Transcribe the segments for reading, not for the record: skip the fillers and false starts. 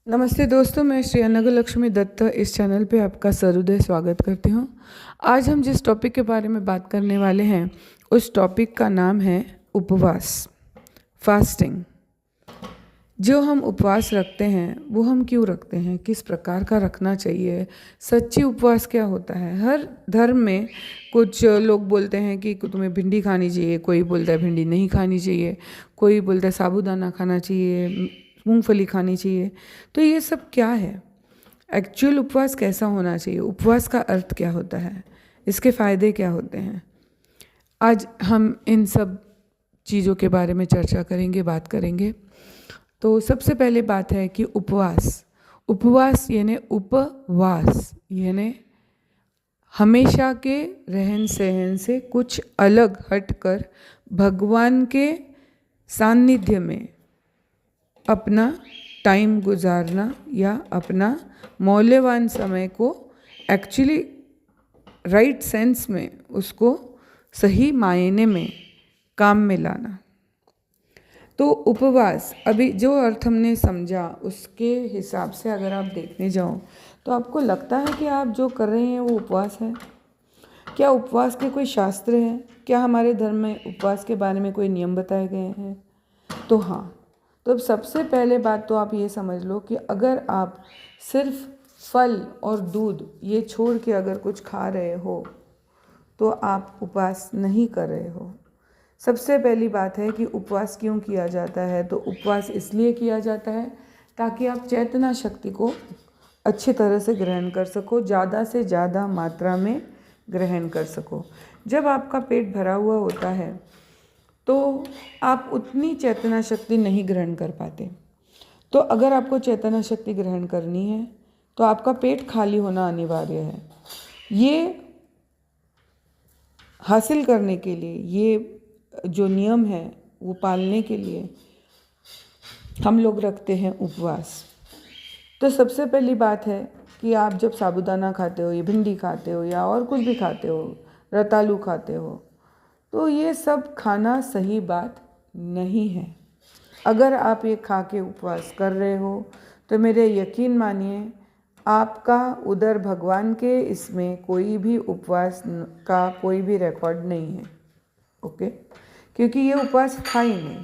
नमस्ते दोस्तों, मैं श्री अनघलक्ष्मी दत्त इस चैनल पे आपका सहृदय स्वागत करती हूँ। आज हम जिस टॉपिक के बारे में बात करने वाले हैं उस टॉपिक का नाम है उपवास, फास्टिंग। जो हम उपवास रखते हैं वो हम क्यों रखते हैं, किस प्रकार का रखना चाहिए, सच्ची उपवास क्या होता है। हर धर्म में कुछ लोग बोलते हैं कि तुम्हें भिंडी खानी चाहिए, कोई बोलता है भिंडी नहीं खानी चाहिए, कोई बोलता है साबूदाना खाना चाहिए, मूंगफली खानी चाहिए। तो ये सब क्या है, एक्चुअल उपवास कैसा होना चाहिए, उपवास का अर्थ क्या होता है, इसके फ़ायदे क्या होते हैं। आज हम इन सब चीज़ों के बारे में चर्चा करेंगे, बात करेंगे। तो सबसे पहले बात है कि उपवास, उपवास यानी उपवास यानी हमेशा के रहन सहन से कुछ अलग हटकर भगवान के सानिध्य में अपना टाइम गुजारना या अपना मौल्यवान समय को एक्चुअली राइट सेंस में उसको सही मायने में काम में लाना। तो उपवास, अभी जो अर्थ हमने समझा उसके हिसाब से अगर आप देखने जाओ तो आपको लगता है कि आप जो कर रहे हैं वो उपवास है क्या? उपवास के कोई शास्त्र हैं क्या? हमारे धर्म में उपवास के बारे में कोई नियम बताए गए हैं? तो हाँ, तो अब सबसे पहले बात तो आप ये समझ लो कि अगर आप सिर्फ फल और दूध ये छोड़ के अगर कुछ खा रहे हो तो आप उपवास नहीं कर रहे हो। सबसे पहली बात है कि उपवास क्यों किया जाता है। तो उपवास इसलिए किया जाता है ताकि आप चेतना शक्ति को अच्छी तरह से ग्रहण कर सको, ज़्यादा से ज़्यादा मात्रा में ग्रहण कर सको। जब आपका पेट भरा हुआ होता है तो आप उतनी चेतना शक्ति नहीं ग्रहण कर पाते। तो अगर आपको चेतना शक्ति ग्रहण करनी है तो आपका पेट खाली होना अनिवार्य है। ये हासिल करने के लिए, ये जो नियम है वो पालने के लिए हम लोग रखते हैं उपवास। तो सबसे पहली बात है कि आप जब साबूदाना खाते हो या भिंडी खाते हो या और कुछ भी खाते हो, रतालू खाते हो, तो ये सब खाना सही बात नहीं है। अगर आप ये खा के उपवास कर रहे हो तो मेरे यकीन मानिए आपका उधर भगवान के इसमें कोई भी उपवास का कोई भी रिकॉर्ड नहीं है। ओके, क्योंकि ये उपवास था ही नहीं।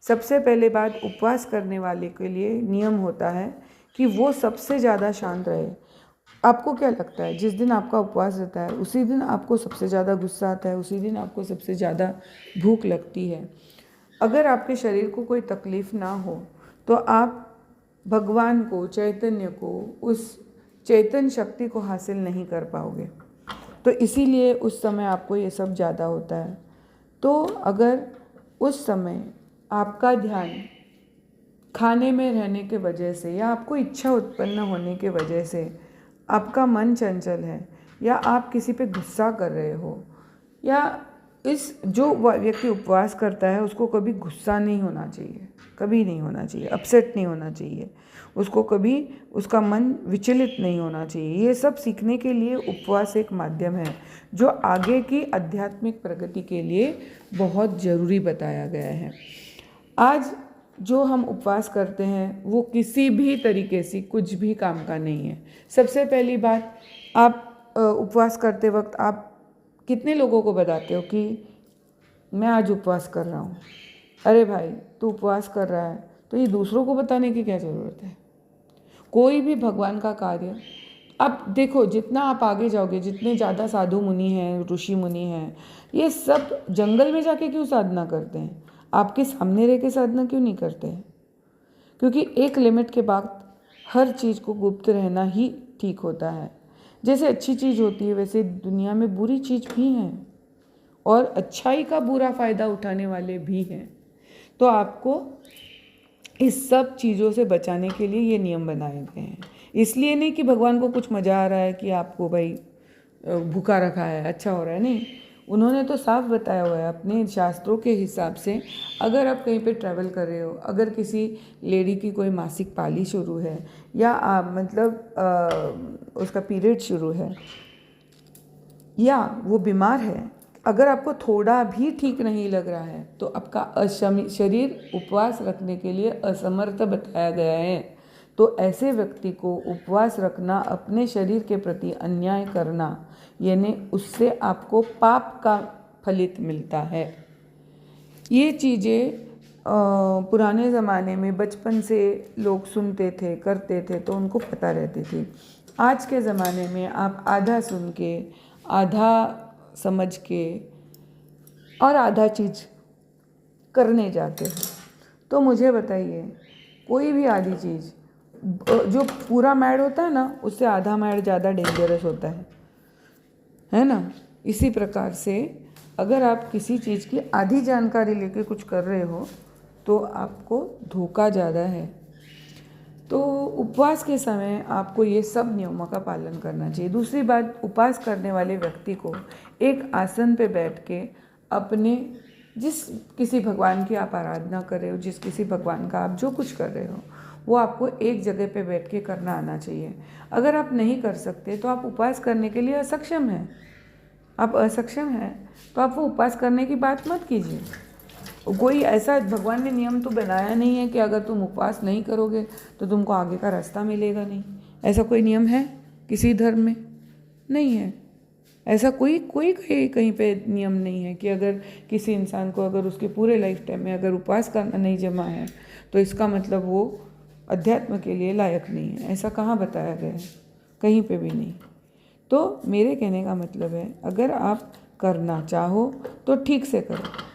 सबसे पहले बात, उपवास करने वाले के लिए नियम होता है कि वो सबसे ज़्यादा शांत रहे। आपको क्या लगता है, जिस दिन आपका उपवास रहता है उसी दिन आपको सबसे ज़्यादा गुस्सा आता है, उसी दिन आपको सबसे ज़्यादा भूख लगती है। अगर आपके शरीर को कोई तकलीफ़ ना हो तो आप भगवान को, चैतन्य को, उस चैतन्य शक्ति को हासिल नहीं कर पाओगे। तो इसीलिए उस समय आपको ये सब ज़्यादा होता है। तो अगर उस समय आपका ध्यान खाने में रहने के वजह से या आपको इच्छा उत्पन्न होने के वजह से आपका मन चंचल है या आप किसी पे गुस्सा कर रहे हो, या इस जो व्यक्ति उपवास करता है उसको कभी गुस्सा नहीं होना चाहिए, कभी नहीं होना चाहिए, अपसेट नहीं होना चाहिए, उसको कभी उसका मन विचलित नहीं होना चाहिए। ये सब सीखने के लिए उपवास एक माध्यम है जो आगे की आध्यात्मिक प्रगति के लिए बहुत ज़रूरी बताया गया है। आज जो हम उपवास करते हैं वो किसी भी तरीके से कुछ भी काम का नहीं है। सबसे पहली बात, आप उपवास करते वक्त आप कितने लोगों को बताते हो कि मैं आज उपवास कर रहा हूँ? अरे भाई, तू उपवास कर रहा है तो ये दूसरों को बताने की क्या ज़रूरत है। कोई भी भगवान का कार्य, अब देखो जितना आप आगे जाओगे, जितने ज़्यादा साधु मुनि हैं, ऋषि मुनि हैं, ये सब जंगल में जाके क्यों साधना करते हैं? आपके सामने रह के साधना क्यों नहीं करते हैं? क्योंकि एक लिमिट के बाद हर चीज़ को गुप्त रहना ही ठीक होता है। जैसे अच्छी चीज़ होती है वैसे दुनिया में बुरी चीज़ भी हैं और अच्छाई का बुरा फ़ायदा उठाने वाले भी हैं। तो आपको इस सब चीज़ों से बचाने के लिए ये नियम बनाए गए हैं। इसलिए नहीं कि भगवान को कुछ मज़ा आ रहा है कि आपको भाई भूखा रखा है, अच्छा हो रहा है, नहीं। उन्होंने तो साफ बताया हुआ है अपने शास्त्रों के हिसाब से। अगर आप कहीं पे ट्रैवल कर रहे हो, अगर किसी लेडी की कोई मासिक पाली शुरू है या उसका पीरियड शुरू है या वो बीमार है, अगर आपको थोड़ा भी ठीक नहीं लग रहा है तो आपका शरीर उपवास रखने के लिए असमर्थ बताया गया है। तो ऐसे व्यक्ति को उपवास रखना अपने शरीर के प्रति अन्याय करना, यानी उससे आपको पाप का फलित मिलता है। ये चीज़ें पुराने ज़माने में बचपन से लोग सुनते थे, करते थे, तो उनको पता रहती थी। आज के ज़माने में आप आधा सुन के, आधा समझ के और आधा चीज़ करने जाते हो। तो मुझे बताइए, कोई भी आधी चीज़, जो पूरा मैड होता है ना, उससे आधा मैड ज़्यादा डेंजरस होता है ना। इसी प्रकार से अगर आप किसी चीज़ की आधी जानकारी लेके कुछ कर रहे हो तो आपको धोखा ज़्यादा है। तो उपवास के समय आपको ये सब नियमों का पालन करना चाहिए। दूसरी बात, उपवास करने वाले व्यक्ति को एक आसन पे बैठ के अपने जिस किसी भगवान की आप आराधना कर रहे हो, जिस किसी भगवान का आप जो कुछ कर रहे हो, वो आपको एक जगह पे बैठ के करना आना चाहिए। अगर आप नहीं कर सकते तो आप उपवास करने के लिए असक्षम हैं। आप असक्षम हैं तो आप वो उपवास करने की बात मत कीजिए। कोई ऐसा भगवान ने नियम तो बनाया नहीं है कि अगर तुम उपवास नहीं करोगे तो तुमको आगे का रास्ता मिलेगा नहीं। ऐसा कोई नियम है किसी धर्म में? नहीं है। ऐसा कोई कहीं पे नियम नहीं है कि अगर किसी इंसान को अगर उसके पूरे लाइफ टाइम में अगर उपवास करना नहीं जमा है तो इसका मतलब वो अध्यात्म के लिए लायक नहीं है। ऐसा कहाँ बताया गया है? कहीं पे भी नहीं। तो मेरे कहने का मतलब है, अगर आप करना चाहो तो ठीक से करो।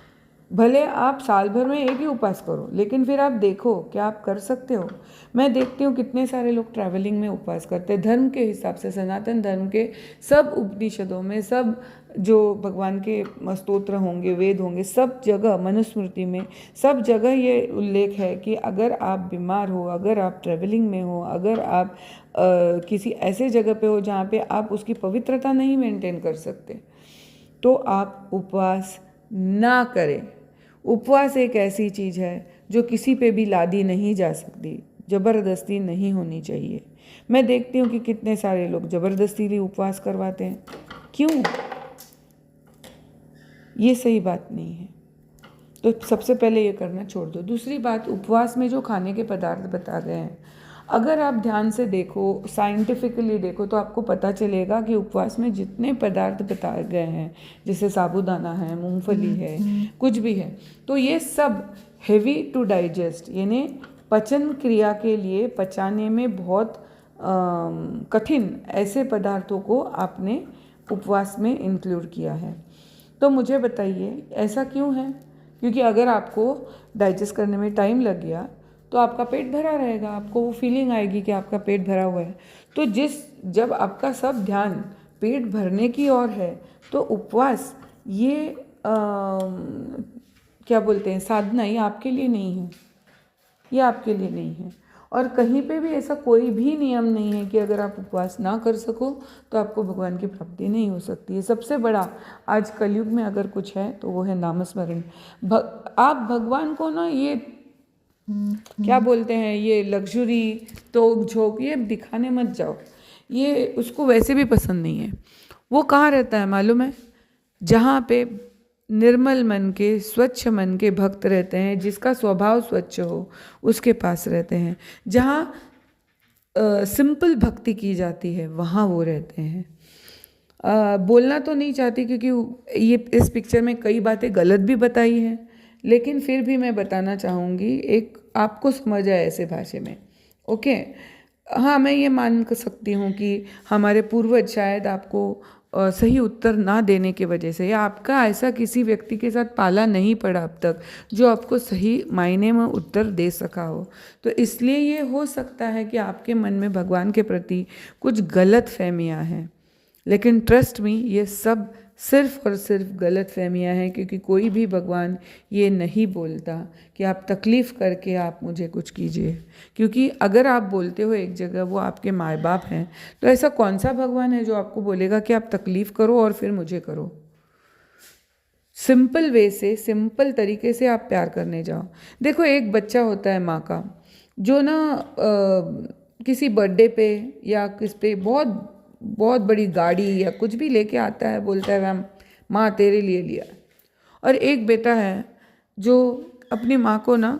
भले आप साल भर में एक ही उपवास करो, लेकिन फिर आप देखो क्या आप कर सकते हो। मैं देखती हूँ कितने सारे लोग ट्रैवलिंग में उपवास करते हैं। धर्म के हिसाब से, सनातन धर्म के सब उपनिषदों में, सब जो भगवान के स्तोत्र होंगे, वेद होंगे, सब जगह, मनुस्मृति में सब जगह ये उल्लेख है कि अगर आप बीमार हो, अगर आप ट्रैवलिंग में हो, अगर आप किसी ऐसे जगह पे हो जहाँ पे आप उसकी पवित्रता नहीं मेंटेन कर सकते, तो आप उपवास ना करें। उपवास एक ऐसी चीज़ है जो किसी पे भी लादी नहीं जा सकती, ज़बरदस्ती नहीं होनी चाहिए। मैं देखती हूँ कि कितने सारे लोग ज़बरदस्ती उपवास करवाते हैं। क्यों? ये सही बात नहीं है। तो सबसे पहले ये करना छोड़ दो। दूसरी बात, उपवास में जो खाने के पदार्थ बता गए हैं, अगर आप ध्यान से देखो, साइंटिफिकली देखो, तो आपको पता चलेगा कि उपवास में जितने पदार्थ बताए गए हैं, जैसे साबूदाना है, मूंगफली है, कुछ भी है, तो ये सब हेवी टू डाइजेस्ट, यानी पचन क्रिया के लिए पचाने में बहुत कठिन ऐसे पदार्थों को आपने उपवास में इंक्लूड किया है। तो मुझे बताइए ऐसा क्यों है? क्योंकि अगर आपको डाइजेस्ट करने में टाइम लग गया तो आपका पेट भरा रहेगा, आपको वो फीलिंग आएगी कि आपका पेट भरा हुआ है। तो जब आपका सब ध्यान पेट भरने की ओर है, तो उपवास ये क्या बोलते हैं, साधना, ये आपके लिए नहीं है। ये आपके लिए नहीं है। और कहीं पे भी ऐसा कोई भी नियम नहीं है कि अगर आप उपवास ना कर सको तो आपको भगवान की प्राप्ति नहीं हो सकती है। सबसे बड़ा आज कलयुग में अगर कुछ है तो वो है नामस्मरण। आप भगवान को ना ये क्या बोलते हैं, ये लग्जरी तो झोंक ये दिखाने मत जाओ। ये उसको वैसे भी पसंद नहीं है। वो कहाँ रहता है मालूम है? जहाँ पे निर्मल मन के, स्वच्छ मन के भक्त रहते हैं, जिसका स्वभाव स्वच्छ हो, उसके पास रहते हैं। जहाँ सिंपल भक्ति की जाती है, वहाँ वो रहते हैं। बोलना तो नहीं चाहती क्योंकि ये इस पिक्चर में कई बातें गलत भी बताई हैं, लेकिन फिर भी मैं बताना चाहूँगी, एक आपको समझ आए ऐसे भाषा में। ओके, हाँ, मैं ये मान सकती हूँ कि हमारे पूर्वज शायद आपको सही उत्तर ना देने की वजह से, या आपका ऐसा किसी व्यक्ति के साथ पाला नहीं पड़ा अब तक जो आपको सही मायने में उत्तर दे सका हो, तो इसलिए ये हो सकता है कि आपके मन में भगवान के प्रति कुछ गलत फहमियाँ हैं। लेकिन ट्रस्ट मी, ये सब सिर्फ और सिर्फ गलत फहमियाँ हैं, क्योंकि कोई भी भगवान ये नहीं बोलता कि आप तकलीफ़ करके आप मुझे कुछ कीजिए। क्योंकि अगर आप बोलते हो एक जगह, वो आपके माँ बाप हैं, तो ऐसा कौन सा भगवान है जो आपको बोलेगा कि आप तकलीफ़ करो और फिर मुझे करो? सिंपल वे से, सिंपल तरीके से आप प्यार करने जाओ। देखो, एक बच्चा होता है माँ का, जो ना किसी बर्थडे पे या किस पे बहुत बड़ी गाड़ी या कुछ भी लेके आता है, बोलता है मैम माँ तेरे लिए लिया। और एक बेटा है जो अपनी माँ को ना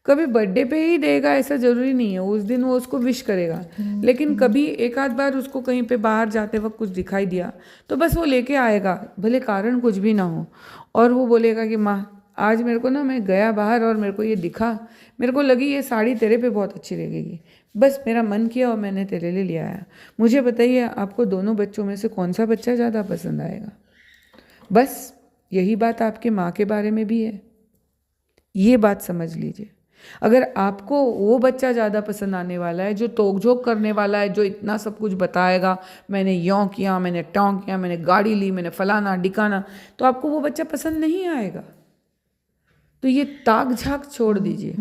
कभी बर्थडे पे ही देगा ऐसा ज़रूरी नहीं है, उस दिन वो उसको विश करेगा, लेकिन कभी एक आध बार उसको कहीं पे बाहर जाते वक्त कुछ दिखाई दिया तो बस वो लेके आएगा, भले कारण कुछ भी ना हो, और वो बोलेगा कि माँ आज मेरे को ना, मैं गया बाहर और मेरे को ये दिखा, मेरे को लगी ये साड़ी तेरे पे बहुत अच्छी लगेगी, बस मेरा मन किया और मैंने तेरे लिए ले आया। मुझे बताइए आपको दोनों बच्चों में से कौन सा बच्चा ज़्यादा पसंद आएगा? बस यही बात आपके माँ के बारे में भी है, ये बात समझ लीजिए। अगर आपको वो बच्चा ज़्यादा पसंद आने वाला है जो तोक झोंक करने वाला है, जो इतना सब कुछ बताएगा, मैंने यों किया, मैंने टों किया, मैंने गाड़ी ली, मैंने फलाना डिकाना, तो आपको वो बच्चा पसंद नहीं आएगा। तो ये ताक झाक छोड़ दीजिए,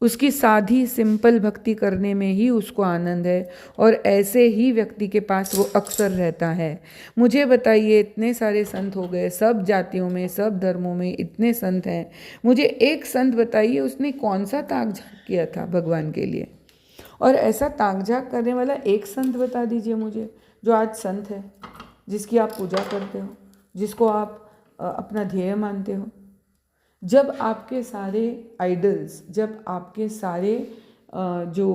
उसकी साधी सिंपल भक्ति करने में ही उसको आनंद है, और ऐसे ही व्यक्ति के पास वो अक्सर रहता है। मुझे बताइए, इतने सारे संत हो गए, सब जातियों में, सब धर्मों में इतने संत हैं, मुझे एक संत बताइए उसने कौन सा ताक झाक किया था भगवान के लिए? और ऐसा ताक झाक करने वाला एक संत बता दीजिए मुझे, जो आज संत है, जिसकी आप पूजा करते हो, जिसको आप अपना ध्येय मानते हो। जब आपके सारे आइडल्स, जब आपके सारे जो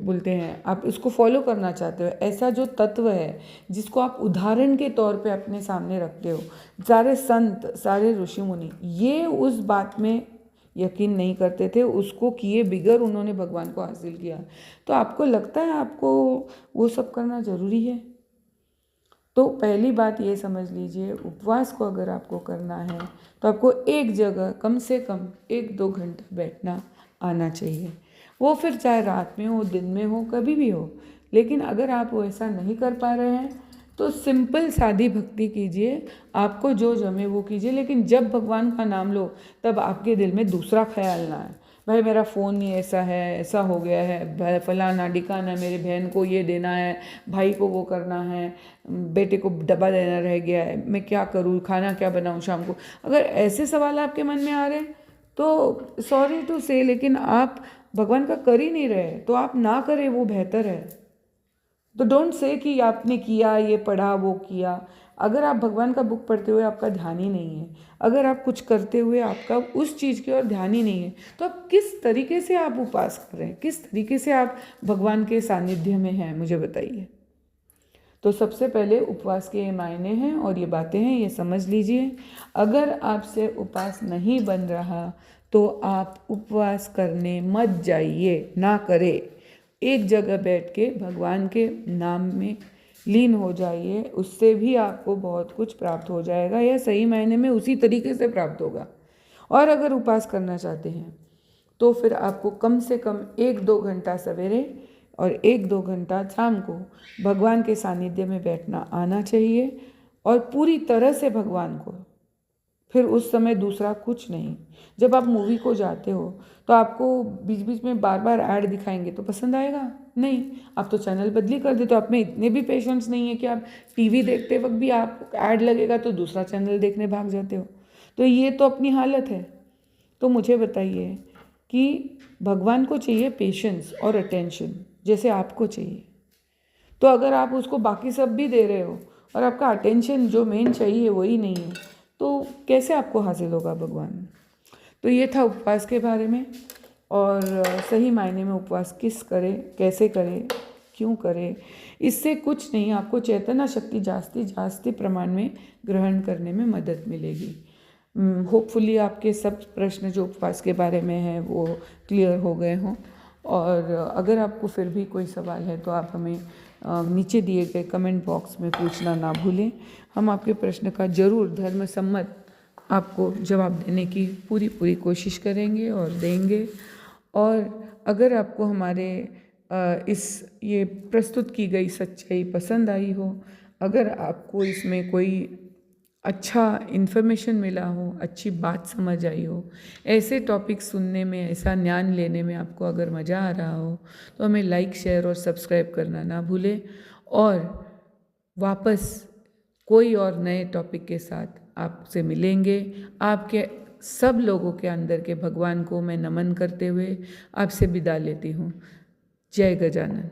बोलते हैं आप उसको फॉलो करना चाहते हो, ऐसा जो तत्व है जिसको आप उदाहरण के तौर पे अपने सामने रखते हो, सारे संत, सारे ऋषि मुनि, ये उस बात में यकीन नहीं करते थे, उसको किए बिगर उन्होंने भगवान को हासिल किया, तो आपको लगता है आपको वो सब करना ज़रूरी है? तो पहली बात ये समझ लीजिए, उपवास को अगर आपको करना है तो आपको एक जगह कम से कम 1-2 घंटा बैठना आना चाहिए। वो फिर चाहे रात में हो, दिन में हो, कभी भी हो। लेकिन अगर आप वो ऐसा नहीं कर पा रहे हैं तो सिंपल सादी भक्ति कीजिए, आपको जो जमे वो कीजिए, लेकिन जब भगवान का नाम लो तब आपके दिल में दूसरा ख्याल ना आए, भाई मेरा फ़ोन ही ऐसा है, ऐसा हो गया है, फलाना डिकाना, मेरी बहन को ये देना है, भाई को वो करना है, बेटे को डब्बा देना रह गया है, मैं क्या करूँ, खाना क्या बनाऊँ शाम को। अगर ऐसे सवाल आपके मन में आ रहे हैं तो सॉरी टू से, लेकिन आप भगवान का कर ही नहीं रहे, तो आप ना करें, वो बेहतर है। तो डोंट से कि आपने किया, ये पढ़ा, वो किया। अगर आप भगवान का बुक पढ़ते हुए आपका ध्यान ही नहीं है, अगर आप कुछ करते हुए आपका उस चीज़ की ओर ध्यान ही नहीं है, तो आप किस तरीके से आप उपास कर रहे हैं, किस तरीके से आप भगवान के सानिध्य में हैं, मुझे बताइए। तो सबसे पहले उपवास के ये मायने हैं और ये बातें हैं, ये समझ लीजिए। अगर आपसे उपवास नहीं बन रहा तो आप उपवास करने मत जाइए, ना करें। एक जगह बैठ के भगवान के नाम में लीन हो जाइए, उससे भी आपको बहुत कुछ प्राप्त हो जाएगा, या सही मायने में उसी तरीके से प्राप्त होगा। और अगर उपवास करना चाहते हैं तो फिर आपको कम से कम 1-2 घंटा सवेरे और 1-2 घंटा शाम को भगवान के सानिध्य में बैठना आना चाहिए, और पूरी तरह से भगवान को, फिर उस समय दूसरा कुछ नहीं। जब आप मूवी को जाते हो तो आपको बीच बीच में बार बार ऐड दिखाएंगे तो पसंद आएगा नहीं, आप तो चैनल बदली कर देते हो। आप में इतने भी पेशेंस नहीं है कि आप टीवी देखते वक्त भी आप ऐड लगेगा तो दूसरा चैनल देखने भाग जाते हो। तो ये तो अपनी हालत है। तो मुझे बताइए कि भगवान को चाहिए पेशेंस और अटेंशन, जैसे आपको चाहिए। तो अगर आप उसको बाकी सब भी दे रहे हो और आपका अटेंशन जो मेन चाहिए वही नहीं है, तो कैसे आपको हासिल होगा भगवान? तो ये था उपवास के बारे में, और सही मायने में उपवास किस करे, कैसे करे, क्यों करे, इससे कुछ नहीं, आपको चैतन्य शक्ति जास्ती प्रमाण में ग्रहण करने में मदद मिलेगी। होपफुली आपके सब प्रश्न जो उपवास के बारे में हैं वो क्लियर हो गए हों, और अगर आपको फिर भी कोई सवाल है तो आप हमें नीचे दिए गए कमेंट बॉक्स में पूछना ना भूलें। हम आपके प्रश्न का ज़रूर धर्म सम्मत आपको जवाब देने की पूरी कोशिश करेंगे और देंगे। और अगर आपको हमारे ये प्रस्तुत की गई सच्चाई पसंद आई हो, अगर आपको इसमें कोई अच्छा इन्फॉर्मेशन मिला हो, अच्छी बात समझ आई हो, ऐसे टॉपिक सुनने में, ऐसा ज्ञान लेने में आपको अगर मज़ा आ रहा हो, तो हमें लाइक, शेयर और सब्सक्राइब करना ना भूलें। और वापस कोई और नए टॉपिक के साथ आपसे मिलेंगे। आपके सब लोगों के अंदर के भगवान को मैं नमन करते हुए आपसे विदा लेती हूँ। जय गजानन।